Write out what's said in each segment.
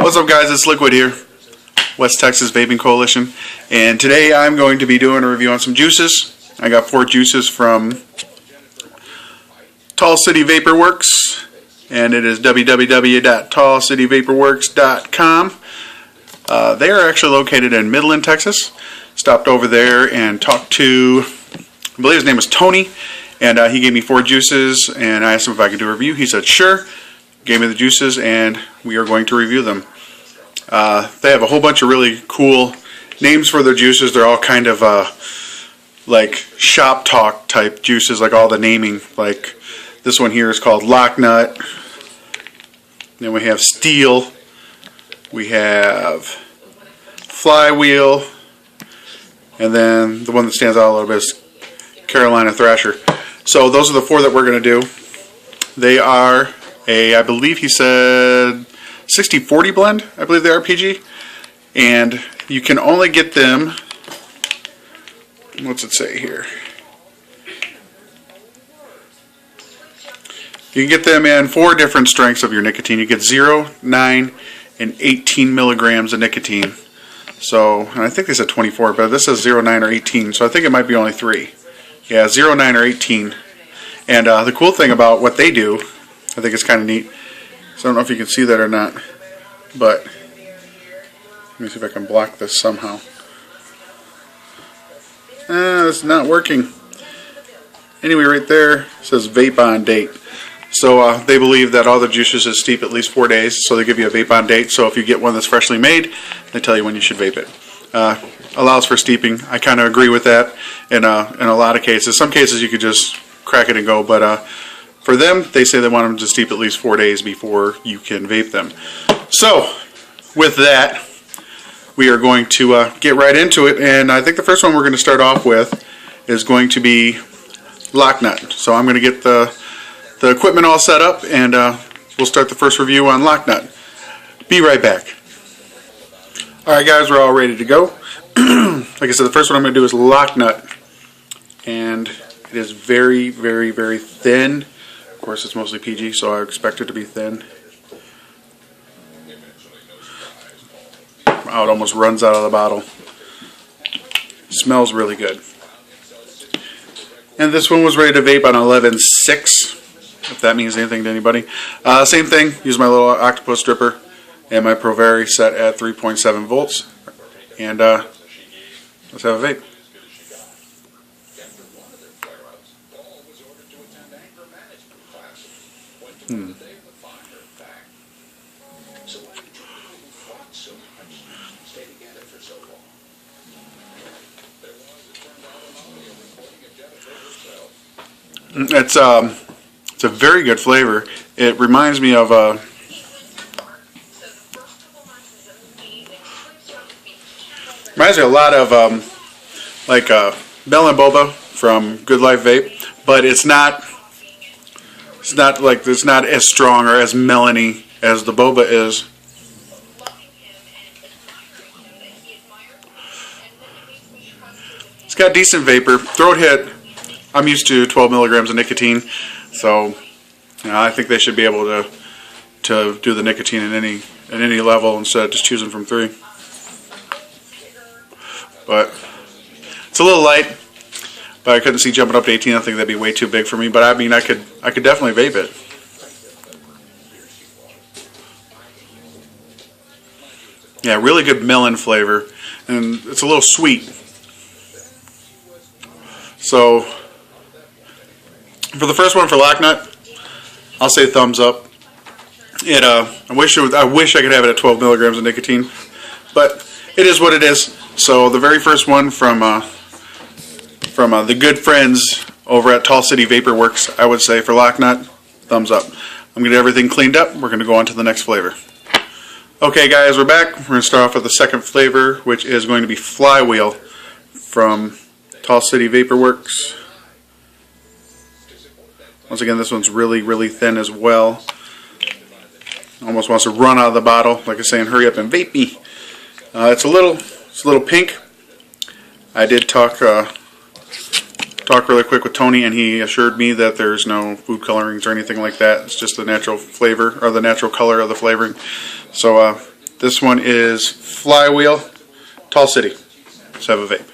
What's up, guys? It's Liquid here, West Texas Vaping Coalition, and today I'm going to be doing a review on some juices. I got 4 juices from Tall City Vapor Works, and it is www.tallcityvaporworks.com. They are actually located in Midland, Texas. Stopped over there and talked to, I believe his name was Tony, and he gave me 4 juices, and I asked him if I could do a review. He said sure, gave me the juices, and we are going to review them. They have a whole bunch of really cool names for their juices. They're all kind of like shop talk type juices, like all the naming. Like this one here is called Lock Nut. Then we have Steel. We have Flywheel. And then the one that stands out a little bit is Carolina Thrasher. So those are the 4 that we're going to do. They are I believe he said 60-40 blend, I believe they are PG. And you can only get them, what's it say here? You can get them in 4 different strengths of your nicotine. You get 0, 9, and 18 milligrams of nicotine. So, and I think they said 24, but this says 0, 9, or 18, so I think it might be only 3. Yeah, 0, 9, or 18. And the cool thing about what they do, I think it's kind of neat. So I don't know if you can see that or not, but let me see if I can block this somehow. It's not working. Anyway, right there it says vape on date. So they believe that all the juices is steep at least 4 days, so they give you a vape on date. So if you get one that's freshly made, they tell you when you should vape it. Allows for steeping. I kind of agree with that in a lot of cases. Some cases you could just crack it and go, but for them, they say they want them to steep at least 4 days before you can vape them. So with that, we are going to get right into it, and I think the first one we're going to start off with is going to be Lock Nut. So I'm going to get the equipment all set up, and we'll start the first review on Lock Nut. Be right back. Alright guys, we're all ready to go. Like I said, the first one I'm going to do is Lock Nut, and it is very, very, very thin. Of course, it's mostly PG, so I expect it to be thin. Wow, it almost runs out of the bottle. Smells really good. And this one was ready to vape on 11.6, if that means anything to anybody. Same thing, use my little octopus stripper and my Provari set at 3.7 volts. And let's have a vape. It's a very good flavor. It reminds me of a lot of like Bell and Boba from Good Life Vape, but it's not as strong or as melony as the Boba is. It's got decent vapor. Throat hit, I'm used to 12 milligrams of nicotine, so I think they should be able to do the nicotine at any level instead of just choosing from 3. But it's a little light, but I couldn't see jumping up to 18. I think that'd be way too big for me. But I mean, I could definitely vape it. Yeah, really good melon flavor, and it's a little sweet. So for the first one for Lock Nut, I'll say thumbs up. I wish I could have it at 12 milligrams of nicotine, but it is what it is. So the very first one from the good friends over at Tall City Vapor Works, I would say for Lock Nut, thumbs up. I'm going to get everything cleaned up. We're going to go on to the next flavor. Okay guys, we're back. We're going to start off with the second flavor, which is going to be Flywheel from Tall City Vapor Works. Once again, this one's really, really thin as well. Almost wants to run out of the bottle, like I'm saying, hurry up and vape me. It's a little pink. I did talk really quick with Tony, and he assured me that there's no food colorings or anything like that. It's just the natural flavor, or the natural color of the flavoring. So This one is Flywheel, Tall City. Let's have a vape.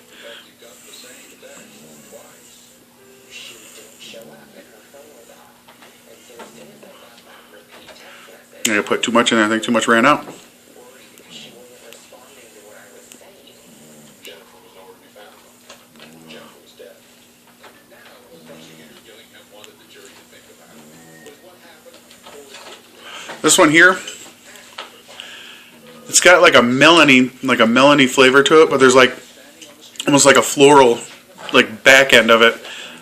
I didn't put too much in there. I think too much ran out. This one here, it's got like a melony flavor to it, but there's like almost like a floral like back end of it.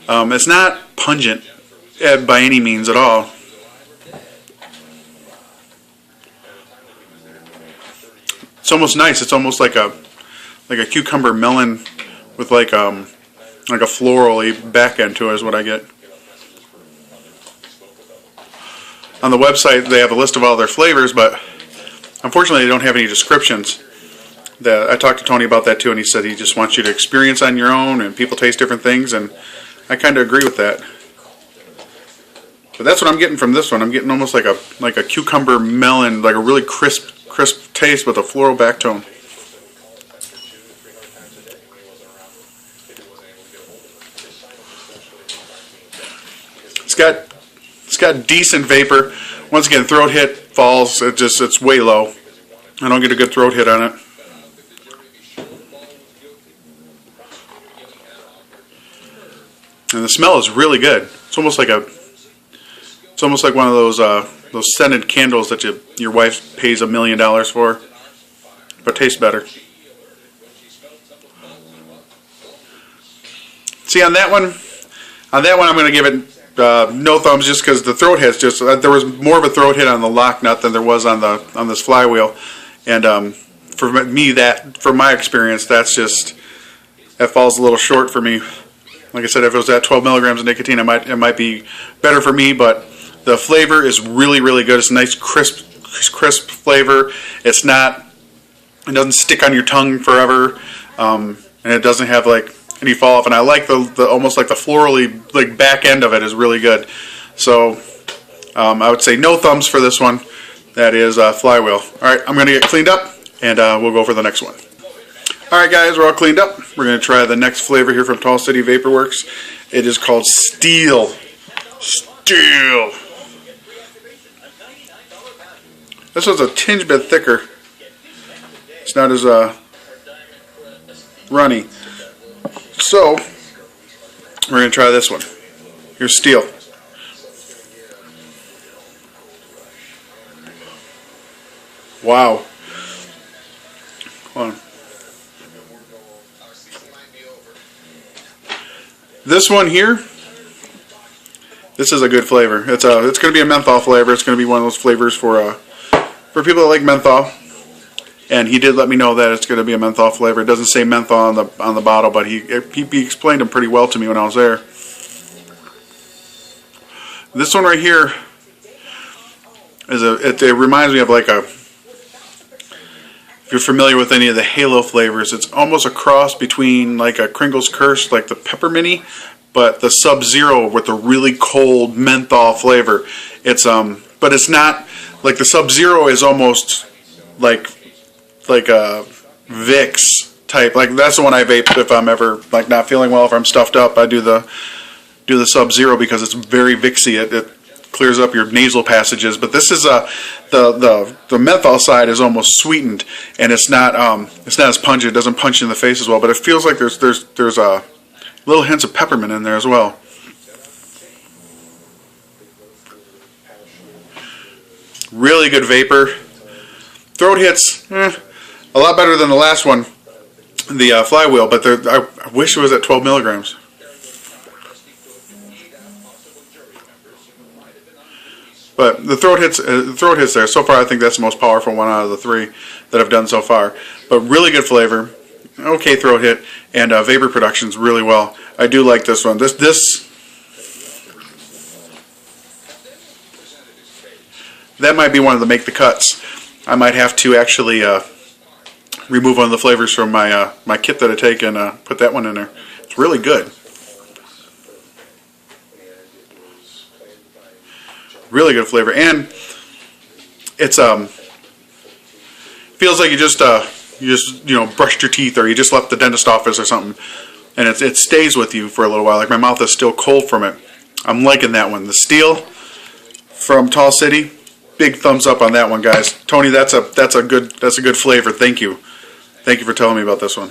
It's not pungent by any means at all. It's almost nice. It's almost like a cucumber melon with like a florally back end to it is what I get. On the website they have a list of all their flavors, but unfortunately they don't have any descriptions. I talked to Tony about that too, and he said he just wants you to experience on your own, and people taste different things, and I kind of agree with that. But that's what I'm getting from this one. I'm getting almost like a cucumber melon, like a really crisp taste with a floral back tone. It's got decent vapor. Once again, throat hit falls. It's way low. I don't get a good throat hit on it. And the smell is really good. It's almost like one of those scented candles that your wife pays $1 million for, but tastes better. See, on that one I'm going to give it no thumbs, just because the throat hit's there was more of a throat hit on the lock nut than there was on this Flywheel, and for me, from my experience, that falls a little short for me. Like I said, if it was at 12 milligrams of nicotine, it might be better for me, but the flavor is really, really good. It's a nice crisp flavor. It doesn't stick on your tongue forever, and it doesn't have like any fall off. And I like the almost like the florally like back end of it is really good. So I would say no thumbs for this one. That is Flywheel. All right, I'm gonna get cleaned up, and we'll go for the next one. Alright guys, we're all cleaned up. We're going to try the next flavor here from Tall City Vaporworks. It is called Steel. Steel. This one's a tinge bit thicker. It's not as runny. So, we're going to try this one. Here's Steel. Wow. Hold on. This one here, this is a good flavor. It's going to be a menthol flavor. It's going to be one of those flavors for people that like menthol. And he did let me know that it's going to be a menthol flavor. It doesn't say menthol on the bottle, but he explained them pretty well to me when I was there. This one right here it reminds me of like if you're familiar with any of the Halo flavors, it's almost a cross between like a Kringle's Curse, like the pepperminty, but the Sub-Zero with the really cold menthol flavor. But it's not like the Sub-Zero is almost like a Vicks type. Like that's the one I vape if I'm ever like not feeling well. If I'm stuffed up, I do the Sub-Zero because it's very Vicksy. It clears up your nasal passages. But this is the menthol side is almost sweetened, and it's not as pungent. It doesn't punch you in the face as well, but it feels like there's little hints of peppermint in there as well. Really good vapor. Throat hits a lot better than the last one, the Flywheel, but I wish it was at 12 milligrams. But the throat hits there. So far, I think that's the most powerful one out of the three that I've done so far. But really good flavor, okay throat hit, and vapor production's really well. I do like this one. That might be one of the make the cuts. I might have to actually remove one of the flavors from my my kit that I take and put that one in there. It's really good. Really good flavor, and it's feels like you just brushed your teeth, or you just left the dentist office or something, and it stays with you for a little while. Like my mouth is still cold from it. I'm liking that one. The Steel from Tall City, big thumbs up on that one, guys. Tony, that's a good flavor. Thank you for telling me about this one.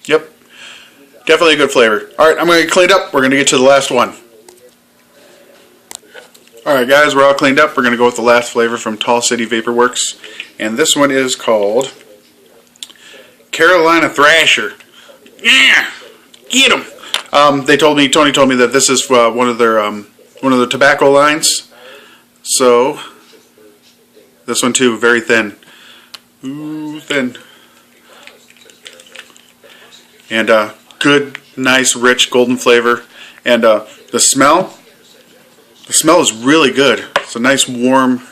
Yep, definitely a good flavor. All right, I'm going to clean it up. We're going to get to the last one. Alright guys, we're all cleaned up. We're going to go with the last flavor from Tall City Vaporworks. And this one is called Carolina Thrasher. Yeah! Get 'em! Tony told me that this is one of their tobacco lines. So, this one too, very thin. Ooh, thin. And good, nice, rich, golden flavor. And the smell is really good. It's a nice, warm,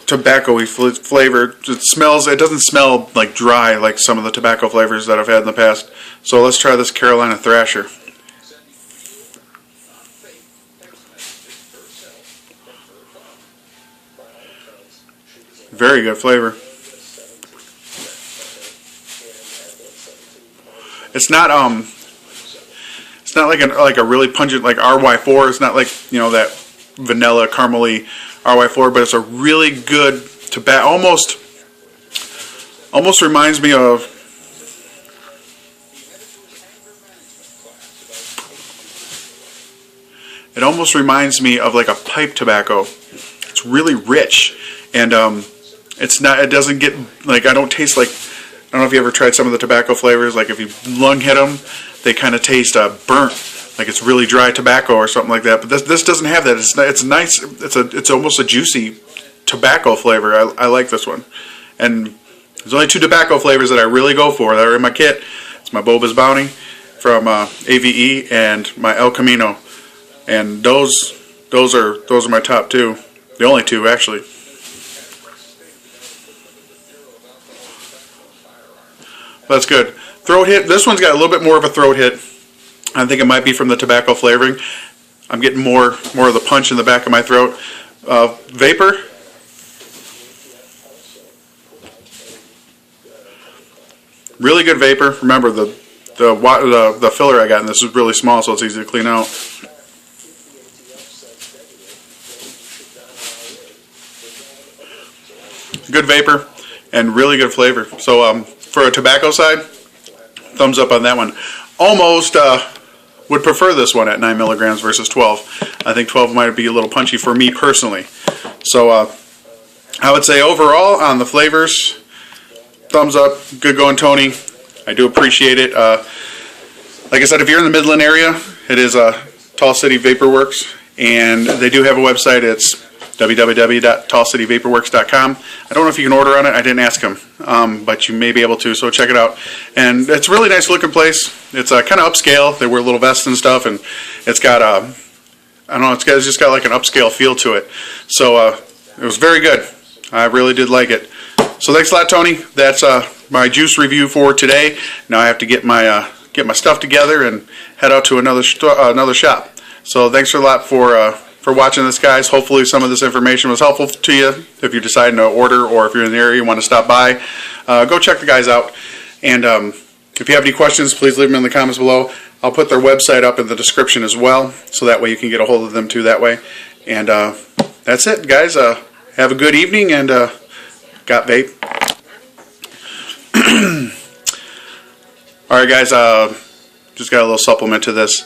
tobacco-y flavor. It doesn't smell like dry like some of the tobacco flavors that I've had in the past. So let's try this Carolina Thrasher. Very good flavor. It's not like a really pungent like RY4. It's not like, you know, that vanilla caramely RY4, but it's a really good tobacco. Almost reminds me of like a pipe tobacco. It's really rich, and it doesn't get like, I don't taste like, I don't know if you ever tried some of the tobacco flavors, like if you lung hit them, they kind of taste burnt, like it's really dry tobacco or something like that. But this doesn't have that. It's nice. It's almost a juicy tobacco flavor. I like this one. And there's only 2 tobacco flavors that I really go for that are in my kit. It's my Boba's Bounty from AVE and my El Camino, and those are my top 2. The only 2 actually. That's good. Throat hit. This one's got a little bit more of a throat hit. I think it might be from the tobacco flavoring. I'm getting more of the punch in the back of my throat. Vapor. Really good vapor. Remember the filler I got in this is really small, so it's easy to clean out. Good vapor and really good flavor. So for a tobacco side, thumbs up on that one. Almost would prefer this one at 9 milligrams versus 12. I think 12 might be a little punchy for me personally. So I would say overall on the flavors, thumbs up. Good going, Tony. I do appreciate it. Like I said, if you're in the Midland area, it is Tall City Vaporworks, and they do have a website. It's www.tallcityvaporworks.com. I don't know if you can order on it. I didn't ask him, but you may be able to, so check it out. And it's a really nice looking place. It's kind of upscale. They wear little vests and stuff, and it's got I don't know, it's just got like an upscale feel to it. So it was very good. I really did like it. So thanks a lot, Tony. That's my juice review for today. Now I have to get my stuff together and head out to another shop. So thanks a lot for watching this, guys. Hopefully some of this information was helpful to you. If you're deciding to order, or if you're in the area you want to stop by, go check the guys out. And if you have any questions, please leave them in the comments below. I'll put their website up in the description as well, so that way you can get a hold of them too that way. And that's it, guys. Have a good evening, and got vape. Alright guys, just got a little supplement to this.